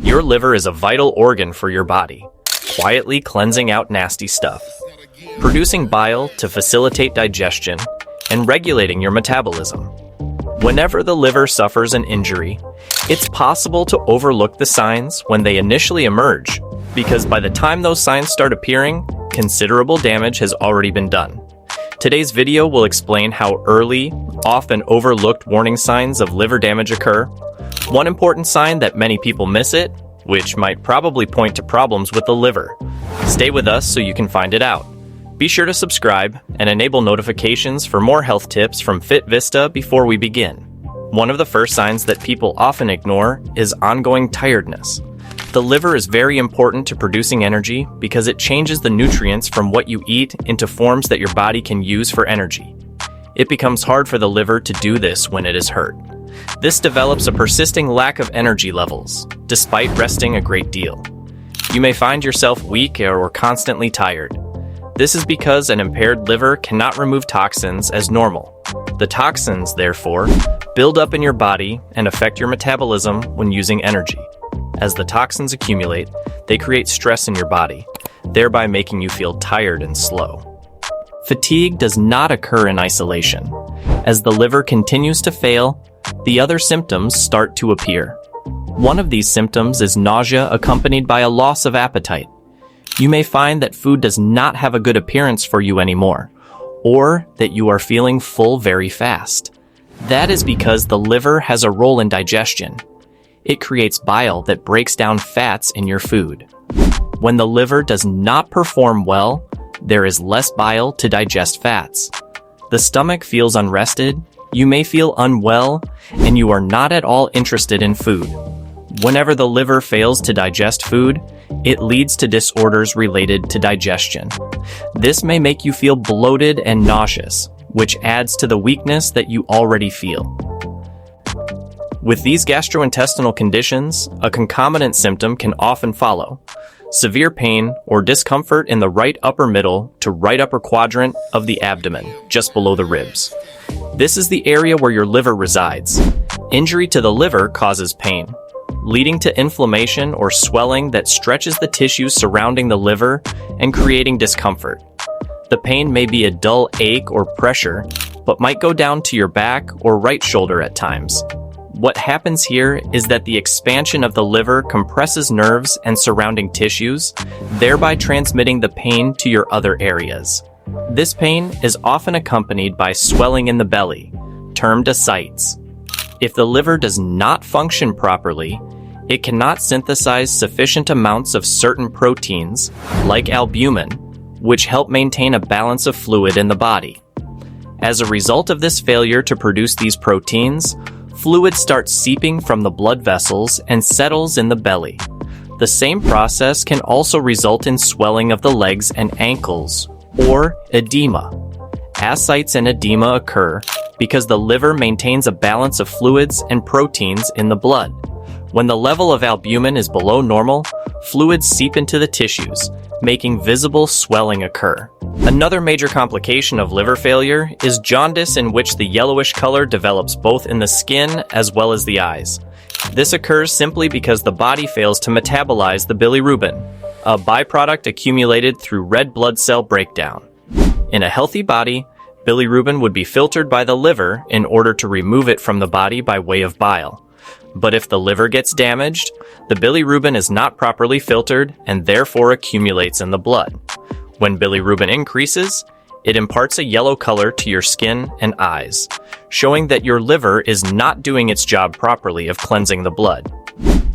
Your liver is a vital organ for your body, quietly cleansing out nasty stuff, producing bile to facilitate digestion, and regulating your metabolism. Whenever the liver suffers an injury, it's possible to overlook the signs when they initially emerge, because by the time those signs start appearing, considerable damage has already been done. Today's video will explain how early, often overlooked warning signs of liver damage occur. One important sign that many people miss it, which might probably point to problems with the liver. Stay with us so you can find it out. Be sure to subscribe and enable notifications for more health tips from FitVista before we begin. One of the first signs that people often ignore is ongoing tiredness. The liver is very important to producing energy because it changes the nutrients from what you eat into forms that your body can use for energy. It becomes hard for the liver to do this when it is hurt. This develops a persisting lack of energy levels, despite resting a great deal. You may find yourself weak or constantly tired. This is because an impaired liver cannot remove toxins as normal. The toxins, therefore, build up in your body and affect your metabolism when using energy. As the toxins accumulate, they create stress in your body, thereby making you feel tired and slow. Fatigue does not occur in isolation. As the liver continues to fail, the other symptoms start to appear. One of these symptoms is nausea accompanied by a loss of appetite. You may find that food does not have a good appearance for you anymore, or that you are feeling full very fast. That is because the liver has a role in digestion. It creates bile that breaks down fats in your food. When the liver does not perform well, there is less bile to digest fats. The stomach feels unrested, you may feel unwell, and you are not at all interested in food. Whenever the liver fails to digest food, it leads to disorders related to digestion. This may make you feel bloated and nauseous, which adds to the weakness that you already feel. With these gastrointestinal conditions, a concomitant symptom can often follow: severe pain or discomfort in the right upper middle to right upper quadrant of the abdomen, just below the ribs. This is the area where your liver resides. Injury to the liver causes pain, leading to inflammation or swelling that stretches the tissues surrounding the liver and creating discomfort. The pain may be a dull ache or pressure, but might go down to your back or right shoulder at times. What happens here is that the expansion of the liver compresses nerves and surrounding tissues, thereby transmitting the pain to your other areas. This pain is often accompanied by swelling in the belly, termed ascites. If the liver does not function properly, it cannot synthesize sufficient amounts of certain proteins, like albumin, which help maintain a balance of fluid in the body. As a result of this failure to produce these proteins, fluid starts seeping from the blood vessels and settles in the belly. The same process can also result in swelling of the legs and ankles, or edema. Ascites and edema occur because the liver maintains a balance of fluids and proteins in the blood. When the level of albumin is below normal, fluids seep into the tissues, making visible swelling occur. Another major complication of liver failure is jaundice, in which the yellowish color develops both in the skin as well as the eyes. This occurs simply because the body fails to metabolize the bilirubin, a byproduct accumulated through red blood cell breakdown. In a healthy body, bilirubin would be filtered by the liver in order to remove it from the body by way of bile. But if the liver gets damaged, the bilirubin is not properly filtered and therefore accumulates in the blood. When bilirubin increases, it imparts a yellow color to your skin and eyes, showing that your liver is not doing its job properly of cleansing the blood.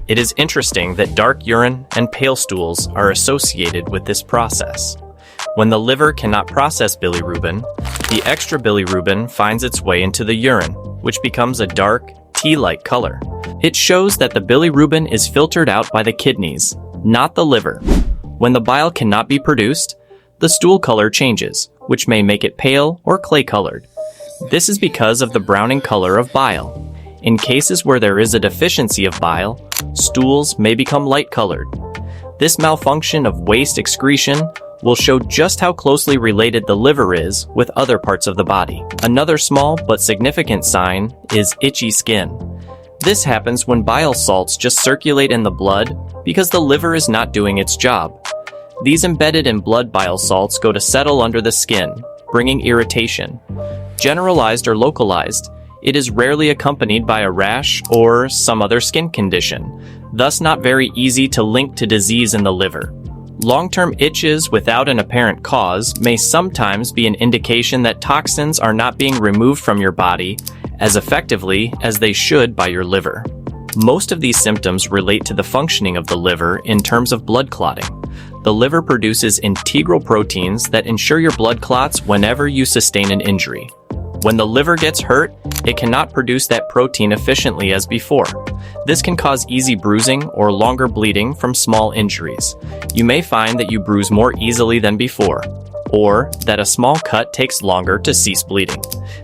It is interesting that dark urine and pale stools are associated with this process. When the liver cannot process bilirubin, the extra bilirubin finds its way into the urine, which becomes a dark, tea-like color. It shows that the bilirubin is filtered out by the kidneys, not the liver. When the bile cannot be produced, the stool color changes, which may make it pale or clay-colored. This is because of the browning color of bile. In cases where there is a deficiency of bile, stools may become light-colored. This malfunction of waste excretion will show just how closely related the liver is with other parts of the body. Another small but significant sign is itchy skin. This happens when bile salts just circulate in the blood because the liver is not doing its job. These embedded in blood bile salts go to settle under the skin, bringing irritation. Generalized or localized, it is rarely accompanied by a rash or some other skin condition, thus not very easy to link to disease in the liver. Long-term itches without an apparent cause may sometimes be an indication that toxins are not being removed from your body as effectively as they should by your liver. Most of these symptoms relate to the functioning of the liver in terms of blood clotting. The liver produces integral proteins that ensure your blood clots whenever you sustain an injury. When the liver gets hurt, it cannot produce that protein efficiently as before. This can cause easy bruising or longer bleeding from small injuries. You may find that you bruise more easily than before, or that a small cut takes longer to cease bleeding.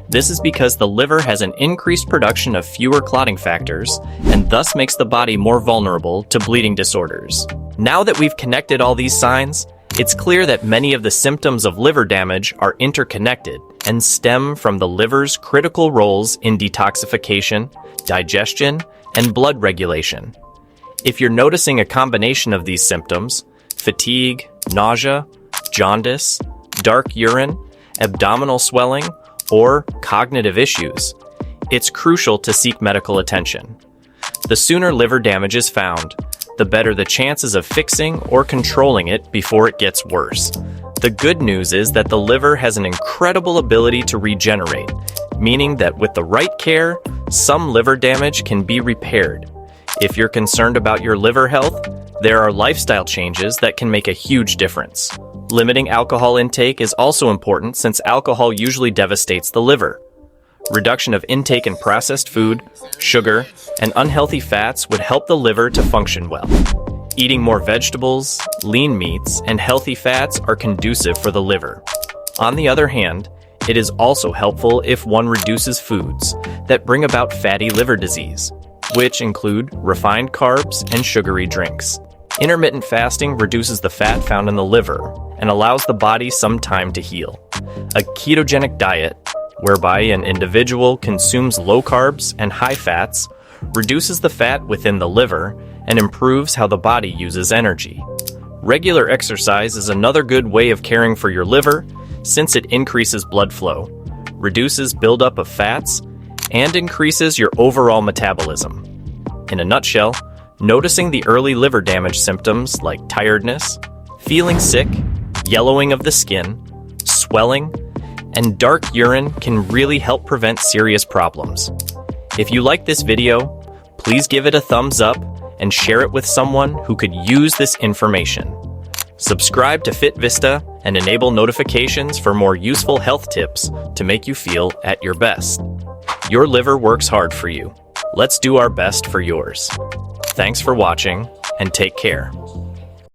This is because the liver has an increased production of fewer clotting factors and thus makes the body more vulnerable to bleeding disorders. Now that we've connected all these signs, it's clear that many of the symptoms of liver damage are interconnected and stem from the liver's critical roles in detoxification, digestion, and blood regulation. If you're noticing a combination of these symptoms, fatigue, nausea, jaundice, dark urine, abdominal swelling, or cognitive issues, it's crucial to seek medical attention. The sooner liver damage is found, the better the chances of fixing or controlling it before it gets worse. The good news is that the liver has an incredible ability to regenerate, meaning that with the right care, some liver damage can be repaired. If you're concerned about your liver health, there are lifestyle changes that can make a huge difference. Limiting alcohol intake is also important since alcohol usually devastates the liver. Reduction of intake in processed food, sugar, and unhealthy fats would help the liver to function well. Eating more vegetables, lean meats, and healthy fats are conducive for the liver. On the other hand, it is also helpful if one reduces foods that bring about fatty liver disease, which include refined carbs and sugary drinks. Intermittent fasting reduces the fat found in the liver and allows the body some time to heal. A ketogenic diet, whereby an individual consumes low carbs and high fats, reduces the fat within the liver and improves how the body uses energy. Regular exercise is another good way of caring for your liver since it increases blood flow, reduces buildup of fats, and increases your overall metabolism. In a nutshell, noticing the early liver damage symptoms like tiredness, feeling sick, yellowing of the skin, swelling, and dark urine can really help prevent serious problems. If you like this video, please give it a thumbs up and share it with someone who could use this information. Subscribe to Fit Vista and enable notifications for more useful health tips to make you feel at your best. Your liver works hard for you. Let's do our best for yours. Thanks for watching and take care.